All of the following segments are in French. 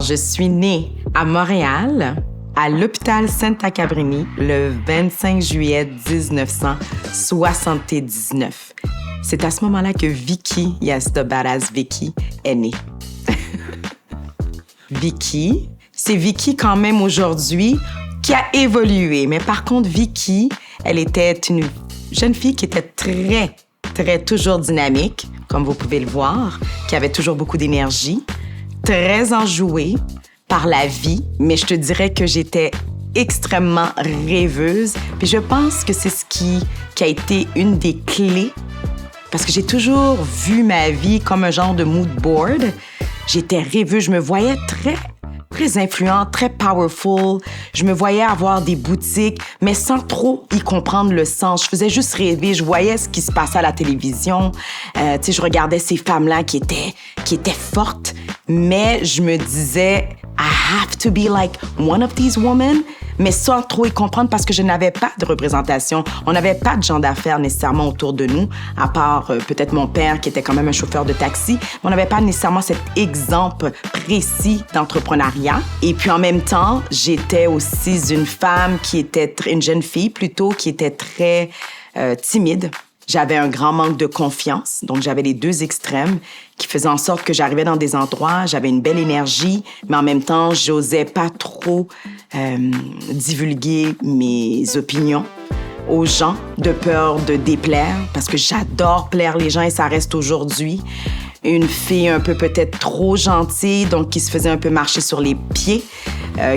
Je suis née à Montréal, à l'hôpital Santa Cabrini, le 25 juillet 1979. C'est à ce moment-là que Vicky, yes, the badass Vicky, est née. Vicky, c'est Vicky quand même aujourd'hui qui a évolué. Mais par contre, Vicky, elle était une jeune fille qui était très, toujours dynamique, comme vous pouvez le voir, qui avait toujours beaucoup d'énergie, très enjouée par la vie, mais je te dirais que j'étais extrêmement rêveuse. Puis je pense que c'est ce qui a été une des clés, parce que j'ai toujours vu ma vie comme un genre de mood board. J'étais rêveuse, je me voyais très influente, très powerful. Je me voyais avoir des boutiques, mais sans trop y comprendre le sens. Je faisais juste rêver. Je voyais ce qui se passait à la télévision. Je regardais ces femmes-là qui étaient fortes, mais je me disais, I have to be like one of these women, mais sans trop y comprendre parce que je n'avais pas de représentation. On n'avait pas de gens d'affaires nécessairement autour de nous, à part peut-être mon père qui était quand même un chauffeur de taxi. Mais on n'avait pas nécessairement cet exemple précis d'entrepreneuriat. Et puis en même temps, j'étais aussi une femme une jeune fille plutôt, qui était très timide. J'avais un grand manque de confiance, donc j'avais les deux extrêmes qui faisaient en sorte que j'arrivais dans des endroits, j'avais une belle énergie, mais en même temps, j'osais pas trop divulguer mes opinions aux gens de peur de déplaire, parce que j'adore plaire les gens et ça reste aujourd'hui. Une fille un peu peut-être trop gentille, donc qui se faisait un peu marcher sur les pieds,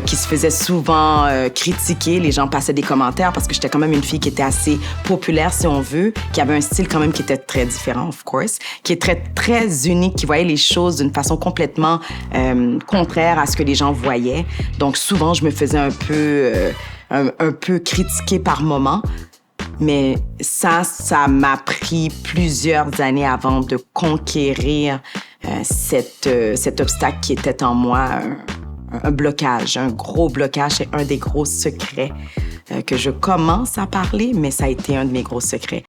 qui se faisait souvent critiquer. Les gens passaient des commentaires parce que j'étais quand même une fille qui était assez populaire, si on veut, qui avait un style quand même qui était très différent, of course, qui est très unique, qui voyait les choses d'une façon complètement contraire à ce que les gens voyaient. Donc souvent, je me faisais un peu critiquer par moments. Mais ça m'a pris plusieurs années avant de conquérir cet obstacle qui était en moi, un blocage, un gros blocage. C'est un des gros secrets que je commence à parler, mais ça a été un de mes gros secrets.